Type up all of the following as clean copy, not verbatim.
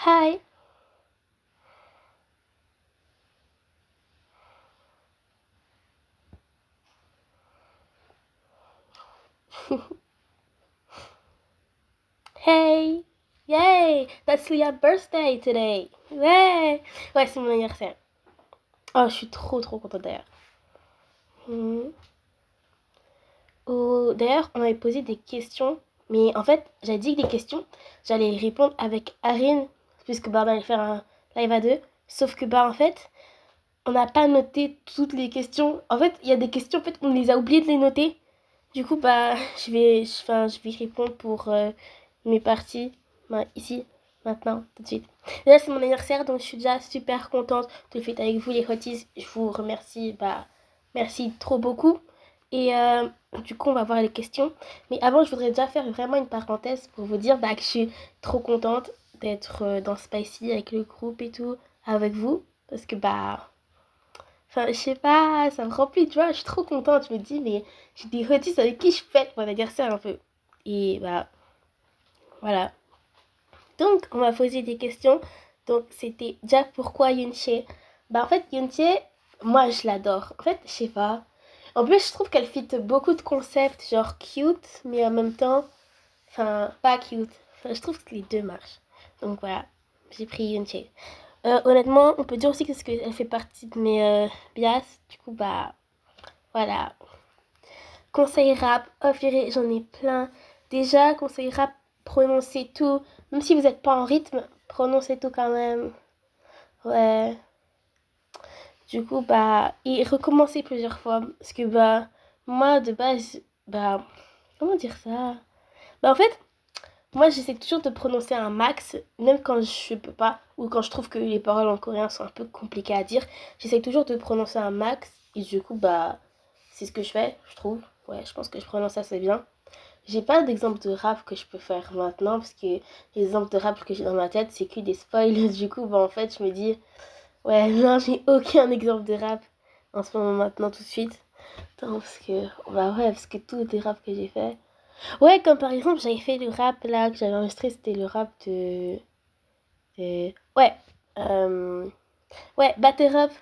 Hi. Hey. Yay. That's Leah's birthday today. Ouais. Ouais, c'est mon anniversaire. Oh, je suis trop contente d'ailleurs. Mhm. Oh, d'ailleurs, on m'avait posé des questions. Mais en fait, j'avais dit que les questions, j'allais y répondre avec Arin. Puisque bah, on allait faire un live à deux. Sauf que bah en fait, on n'a pas noté toutes les questions. En fait, il y a des questions, en fait, on les a oublié de les noter. Du coup, bah, je vais y répondre pour mes parties bah, ici, maintenant, tout de suite. Déjà, c'est mon anniversaire, donc je suis déjà super contente de le fêter avec vous, les hotties. Je vous remercie, bah, merci trop beaucoup. Et du coup, on va voir les questions. Mais avant, je voudrais déjà faire vraiment une parenthèse pour vous dire bah, que je suis trop contente d'être dans Spicy avec le groupe et tout, avec vous. Parce que, bah, enfin, je sais pas, ça me remplit, tu vois, je suis trop contente. Je me dis, mais j'ai des hotties avec qui je fête mon anniversaire un peu. Et bah, voilà. Donc, on m'a posé des questions. Donc, c'était déjà pourquoi Yunche. Bah, en fait, Yunche, moi, je l'adore. En fait, je sais pas. En plus, je trouve qu'elle fit beaucoup de concepts, genre cute, mais en même temps, enfin, pas cute. Enfin, je trouve que les deux marchent. Donc, voilà, j'ai pris Yunche. Honnêtement, on peut dire aussi que ce qu'elle fait partie de mes bias. Du coup, bah, voilà. Conseil rap, oh purée, j'en ai plein. Déjà, conseil rap, prononcez tout. Même si vous n'êtes pas en rythme, prononcez tout quand même. Ouais. Du coup, bah, et recommencez plusieurs fois. Parce que, bah, moi, de base, bah, comment dire ça? Bah, en fait, moi, j'essaie toujours de prononcer un max, même quand je peux pas, ou quand je trouve que les paroles en coréen sont un peu compliquées à dire. J'essaie toujours de prononcer un max, et du coup, bah, c'est ce que je fais, je trouve. Ouais, je pense que je prononce assez bien. J'ai pas d'exemple de rap que je peux faire maintenant parce que les exemples de rap que j'ai dans ma tête, c'est que des spoils. Du coup, bah en fait, je me dis, ouais, non, j'ai aucun exemple de rap en ce moment maintenant tout de suite. Attends, parce que, bah ouais, parce que tous les raps que j'ai fait. Ouais, comme par exemple, j'avais fait le rap là que j'avais enregistré, c'était le rap ouais, euh, ouais, Better Up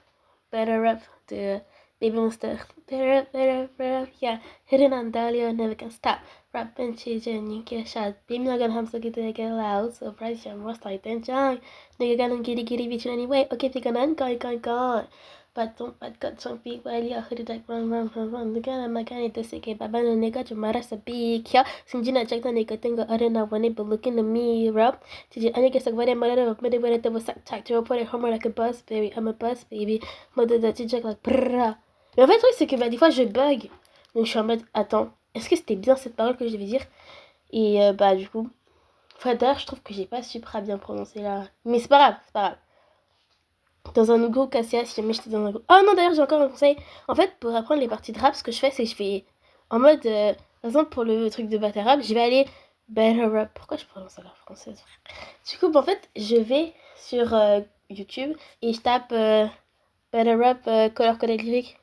de Baby Monster. Better Up, yeah. Hidden on Dahlia, never can stop. Rap and cheese and you get shot. Baby, not gonna have to get to get loud. So, price, I'm more tight than John. Nigga, gonna giddy bitch anyway. Okay, they gonna gone. But don't, but got some big while you heard it like run. The gun, I'm like, I need to say, Baba, no nigga, your mother's a big, yeah. Sinjina, check the nigga, think I don't know when it, but look in the mirror. I guess like what I'm what it was tag to report it homework like a bus baby. I'm a bus baby. Mode de check like brrrra. Mais en fait, le truc, c'est que bah, des fois, je bug. Donc, je suis en mode, attends, est-ce que c'était bien cette parole que je devais dire? Et bah, du coup, enfin, d'ailleurs, je trouve que j'ai pas super bien prononcé là. Mais c'est pas grave, c'est pas grave. Dans un groupe KCA, si jamais j'étais dans un groupe. Oh non, d'ailleurs, j'ai encore un conseil. En fait, pour apprendre les parties de rap, ce que je fais, c'est que je fais en mode, par exemple, pour le truc de battle rap, je vais aller better rap. Pourquoi je prononce ça la française? Du coup, bah, en fait, je vais sur YouTube et je tape better rap color coded lyrique,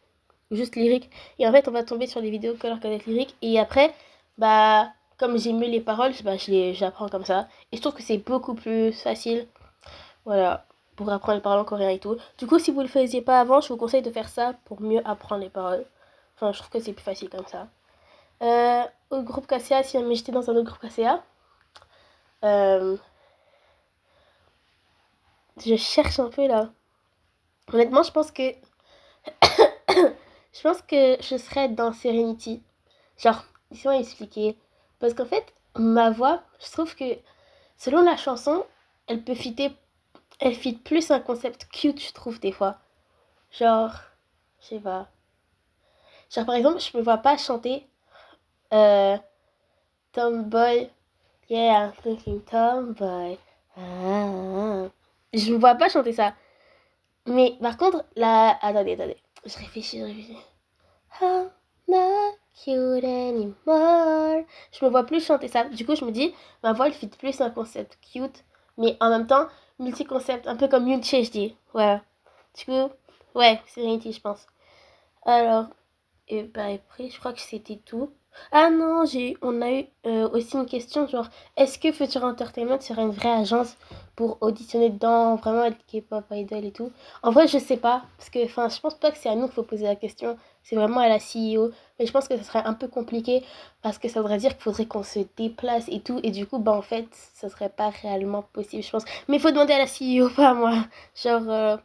ou juste lyrique. Et en fait, on va tomber sur les vidéos color coded lyrique. Et après, bah, comme j'ai mieux les paroles, bah, j'apprends comme ça. Et je trouve que c'est beaucoup plus facile. Voilà, pour apprendre les paroles en coréen et tout. Du coup, si vous ne le faisiez pas avant, je vous conseille de faire ça pour mieux apprendre les paroles. Enfin, je trouve que c'est plus facile comme ça. Au groupe KCA, si jamais j'étais dans un autre groupe KCA, euh, je cherche un peu là. Honnêtement, je pense que je serais dans Serenity. Genre, laissez-moi expliquer. Parce qu'en fait, ma voix, je trouve que selon la chanson, elle peut fitter, elle fit plus un concept cute, je trouve, des fois. Genre, je sais pas. Genre, par exemple, je me vois pas chanter euh, Tomboy. Yeah, I'm thinking Tomboy. Ah. Je me vois pas chanter ça. Mais par contre, là. Attendez. Je réfléchis. I'm not cute anymore. Je me vois plus chanter ça. Du coup, je me dis, ma voix, elle fit plus un concept cute. Mais en même temps, multi-concept. Un peu comme Yoonche, je dis. Voilà. Du coup, ouais, Serenity, je pense. Alors, et bah après, je crois que c'était tout. Ah non, on a eu aussi une question genre, est-ce que Future Entertainment serait une vraie agence pour auditionner dedans, vraiment être K-pop idol et tout. En vrai, je sais pas, parce que je pense pas que c'est à nous qu'il faut poser la question, c'est vraiment à la CEO. Mais je pense que ce serait un peu compliqué parce que ça voudrait dire qu'il faudrait qu'on se déplace et tout, et du coup, en fait, ça serait pas réellement possible, je pense. Mais il faut demander à la CEO, pas à moi. Genre,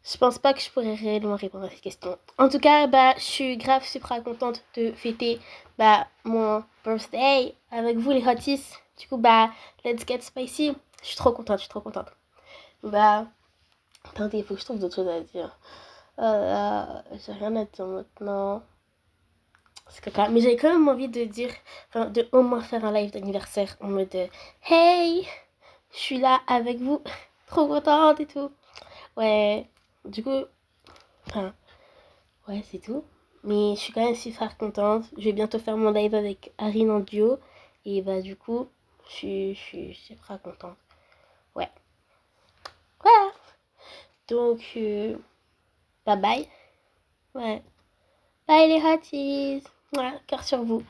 je pense pas que je pourrais réellement répondre à cette question. En tout cas, je suis grave super contente de fêter mon birthday avec vous les hotties. Du coup, let's get spicy. Je suis trop contente, je suis trop contente. Attendez, il faut que je trouve d'autres choses à dire. J'ai rien à dire maintenant. C'est caca. Mais j'avais quand même envie de dire, de au moins faire un live d'anniversaire en mode hey, je suis là avec vous, trop contente et tout. Ouais, du coup, ouais, c'est tout. Mais je suis quand même super contente. Je vais bientôt faire mon live avec Arin en duo. Et du coup, je suis super contente. Ouais. Voilà. Donc, bye bye. Ouais. Bye les hotties. Voilà, cœur sur vous.